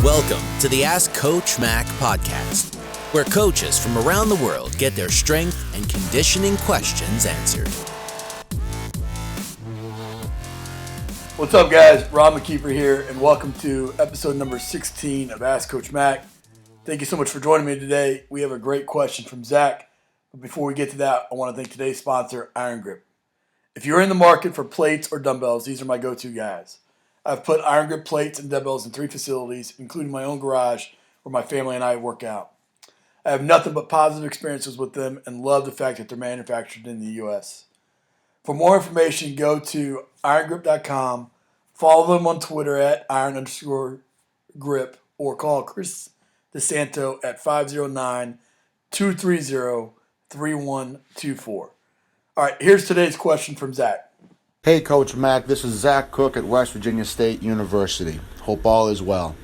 Welcome to the Ask Coach Mac podcast, where coaches from around the world get their strength and conditioning questions answered. What's up, guys? Rob McKeefery here, and welcome to episode number 16 of Ask Coach Mac. Thank you so much for joining me today. We have a great question from Zack. But before we get to that, I want to thank today's sponsor, Iron Grip. If you're in the market for plates or dumbbells, these are my go-to guys. I've put Iron Grip plates and dumbbells in 3 facilities, including my own garage, where my family and I work out. I have nothing but positive experiences with them and love the fact that they're manufactured in the U.S. For more information, go to irongrip.com, follow them on Twitter at iron_grip, or call Chris DeSanto at 509-230-3124. All right, here's today's question from Zack. Hey, Coach Mac, this is Zack Cook at West Virginia State University. Hope all is well.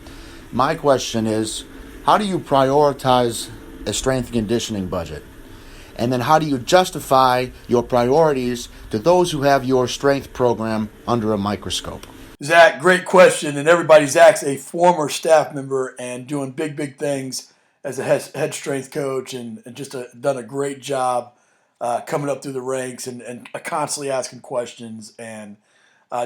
My question is, how do you prioritize a strength and conditioning budget? And then how do you justify your priorities to those who have your strength program under a microscope? Zack, great question. And everybody, Zack's a former staff member and doing big things as a head strength coach and just done a great job coming up through the ranks and constantly asking questions and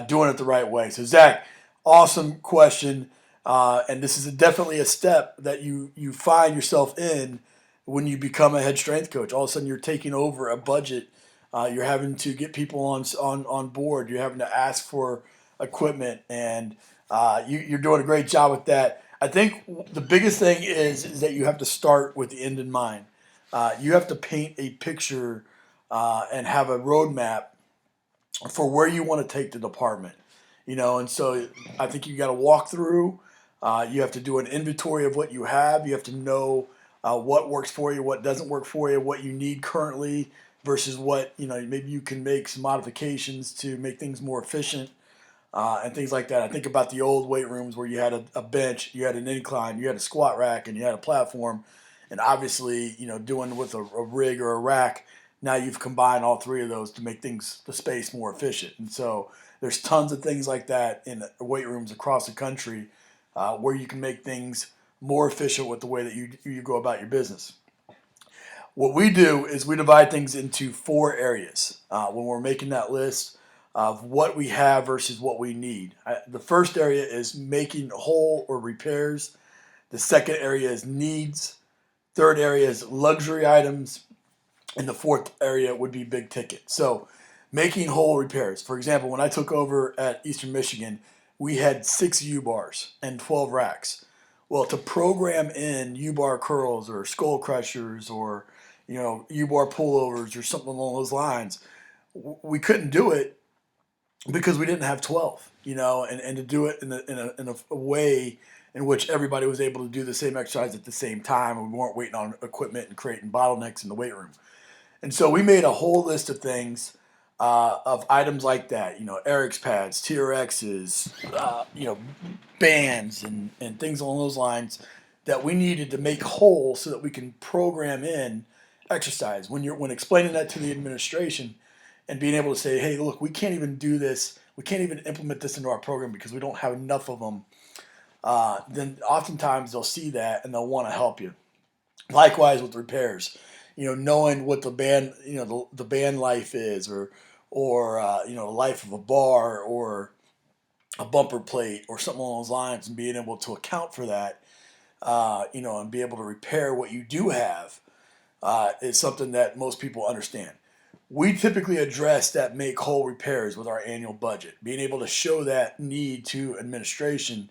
doing it the right way. So, Zack, awesome question. And this is definitely a step that you find yourself in when you become a head strength coach. All of a sudden, you're taking over a budget. You're having to get people on board. You're having to ask for equipment, and you're doing a great job with that. I think the biggest thing is that you have to start with the end in mind. You have to paint a picture and have a roadmap for where you want to take the department. And so I think you got to walk through. You have to do an inventory of what you have. You have to know what works for you, what doesn't work for you, what you need currently versus what, maybe you can make some modifications to make things more efficient and things like that. I think about the old weight rooms where you had a bench, you had an incline, you had a squat rack, and you had a platform. And obviously, doing with a rig or a rack, now you've combined all 3 of those to make the space more efficient. And so there's tons of things like that in weight rooms across the country where you can make things more efficient with the way that you go about your business. What we do is we divide things into 4 areas when we're making that list of what we have versus what we need. The first area is making whole or repairs. The second area is needs. Third area is luxury items. And the fourth area would be big ticket. So making whole repairs. For example, when I took over at Eastern Michigan, we had 6 U-bars and 12 racks. Well, to program in U-bar curls or skull crushers or U-bar pullovers or something along those lines, we couldn't do it because we didn't have 12. And to do it in a way in which everybody was able to do the same exercise at the same time, and we weren't waiting on equipment and creating bottlenecks in the weight room. And so we made a whole list of things, of items like that, Eric's pads, TRXs, bands and things along those lines that we needed to make whole so that we can program in exercise. When explaining that to the administration and being able to say, hey, look, we can't even do this, we can't even implement this into our program because we don't have enough of them, then oftentimes they'll see that and they'll want to help you. Likewise with repairs, knowing what the band, the band life is, or life of a bar or a bumper plate or something along those lines, and being able to account for that, and be able to repair what you do have, is something that most people understand. We typically address that make whole repairs with our annual budget. Being able to show that need to administration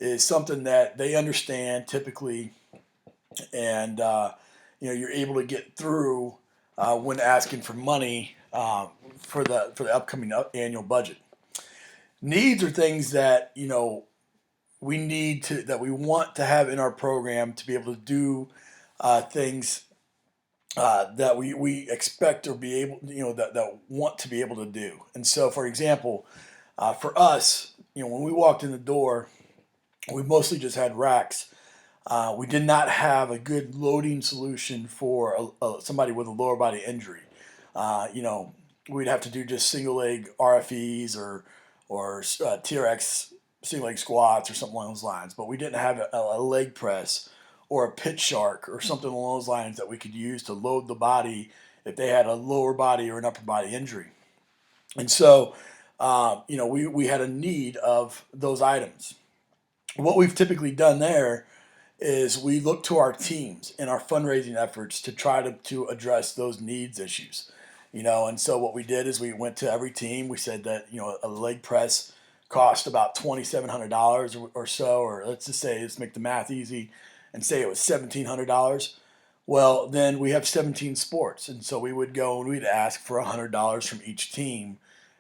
is something that they understand typically, and you're able to get through when asking for money for the upcoming annual budget. Needs are things that we need that we want to have in our program to be able to do things that we expect or be able, that want to be able to do. And so, for example, for us, when we walked in the door, we mostly just had racks. We did not have a good loading solution for somebody with a lower body injury. We'd have to do just single leg RFEs or TRX single leg squats or something along those lines, but we didn't have a leg press or a pitch shark or something along those lines that we could use to load the body if they had a lower body or an upper body injury. And so, we had a need of those items. What we've typically done there is we look to our teams and our fundraising efforts to try to address those needs issues. And so what we did is we went to every team. We said that, a leg press cost about $2,700 or so, or let's make the math easy and say it was $1,700. Well, then we have 17 sports. And so we would go and we'd ask for $100 from each team.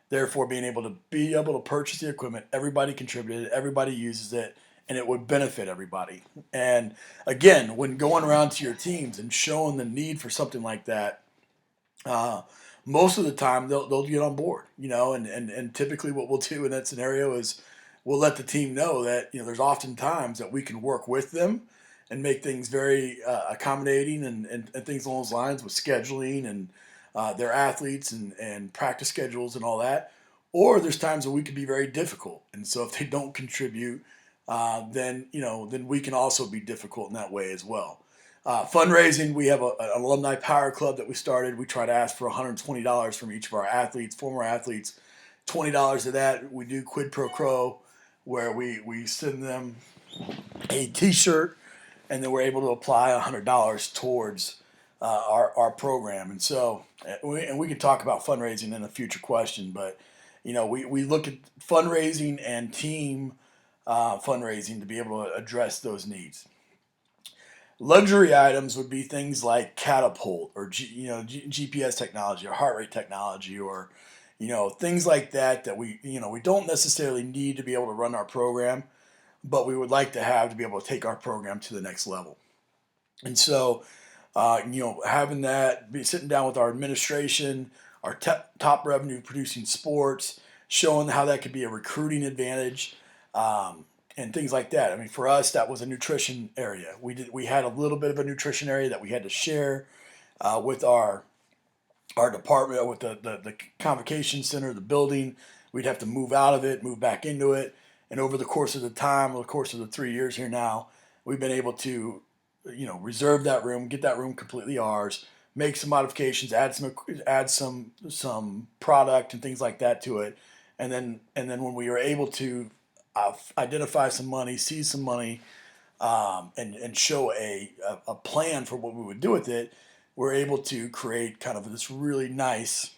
Therefore, being able to purchase the equipment, everybody contributed, everybody uses it, and it would benefit everybody. And again, when going around to your teams and showing the need for something like that, most of the time they'll get on board, and typically what we'll do in that scenario is we'll let the team know that, there's often times that we can work with them and make things very accommodating and things along those lines with scheduling and their athletes and practice schedules and all that. Or there's times that we can be very difficult. And so if they don't contribute, then we can also be difficult in that way as well. Fundraising, we have an alumni power club that we started. We try to ask for $120 from each of our athletes, former athletes. $20 of that we do quid pro quo, where we send them a T-shirt, and then we're able to apply $100 towards our program. And so, we can talk about fundraising in a future question, but we look at fundraising and team fundraising to be able to address those needs. Luxury items would be things like catapult or GPS technology or heart rate technology or things like that we don't necessarily need to be able to run our program, but we would like to have to be able to take our program to the next level. And so, having that, be sitting down with our administration, our top revenue producing sports, showing how that could be a recruiting advantage, and things like that. I mean, for us, that was a nutrition area. We had a little bit of a nutrition area that we had to share with our department, with the convocation center, the building. We'd have to move out of it, move back into it. And over the course of the 3 years here now, we've been able to, reserve that room, get that room completely ours, make some modifications, add some product and things like that to it. And then when we were able to identify some money, seize some money, and show a plan for what we would do with it, we're able to create kind of this really nice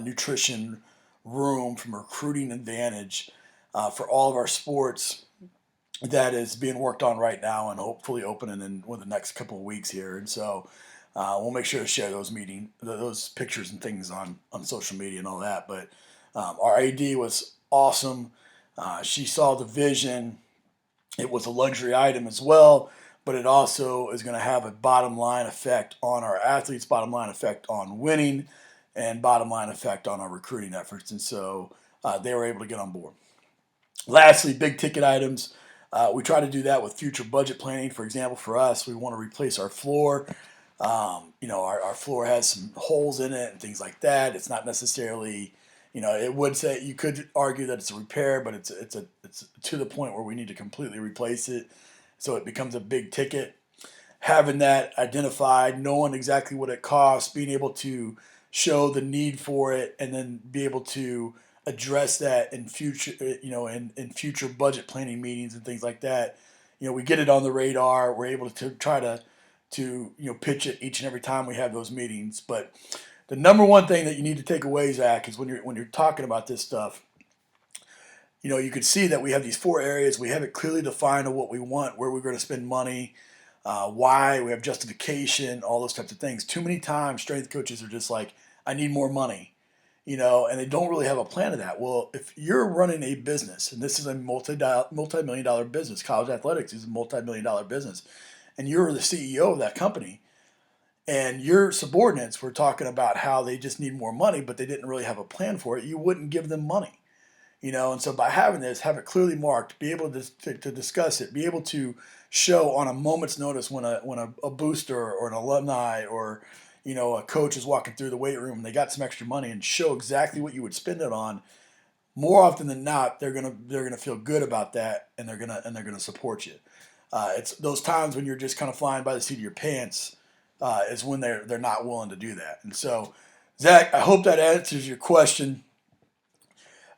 nutrition room from a recruiting advantage for all of our sports that is being worked on right now and hopefully opening in the next couple of weeks here. And so we'll make sure to share those pictures and things on social media and all that. But our AD was awesome. She saw the vision. It was a luxury item as well, but it also is going to have a bottom line effect on our athletes, bottom line effect on winning, and bottom line effect on our recruiting efforts. And so they were able to get on board. Lastly, big ticket items. We try to do that with future budget planning. For example, for us, we want to replace our floor. Our floor has some holes in it and things like that. It's not necessarily, it would say, you could argue that it's a repair, but it's to the point where we need to completely replace it. So it becomes a big ticket. Having that identified, knowing exactly what it costs, being able to show the need for it, and then be able to address that in future, in future budget planning meetings and things like that. We get it on the radar. We're able to try to pitch it each and every time we have those meetings. But the number one thing that you need to take away, Zach, is when you're talking about this stuff, you could see that we have these 4 areas. We have it clearly defined of what we want, where we're going to spend money, why, we have justification, all those types of things. Too many times strength coaches are just like, I need more money. And they don't really have a plan of that. Well, if you're running a business, and this is a multi-million-dollar business, college athletics is a multi-million-dollar business, and you're the CEO of that company, and your subordinates were talking about how they just need more money, but they didn't really have a plan for it, you wouldn't give them money. And so by having this, have it clearly marked, be able to discuss it, be able to show on a moment's notice when a booster or an alumni or a coach is walking through the weight room and they got some extra money, and show exactly what you would spend it on. more often than not, they're gonna feel good about that, and they're gonna support you. It's those times when you're just kind of flying by the seat of your pants is when they're not willing to do that. And so, Zach, I hope that answers your question.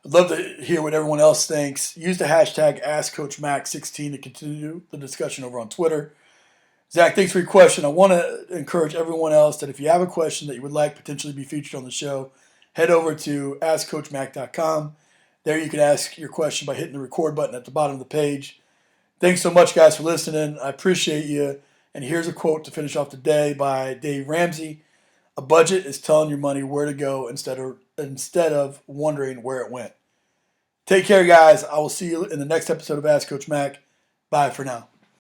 I'd love to hear what everyone else thinks. Use the hashtag AskCoachMac16 to continue the discussion over on Twitter. Zach, thanks for your question. I want to encourage everyone else that if you have a question that you would like potentially be featured on the show, head over to AskCoachMac.com. There you can ask your question by hitting the record button at the bottom of the page. Thanks so much, guys, for listening. I appreciate you. And here's a quote to finish off the day by Dave Ramsey. A budget is telling your money where to go instead of wondering where it went. Take care, guys. I will see you in the next episode of Ask Coach Mac. Bye for now.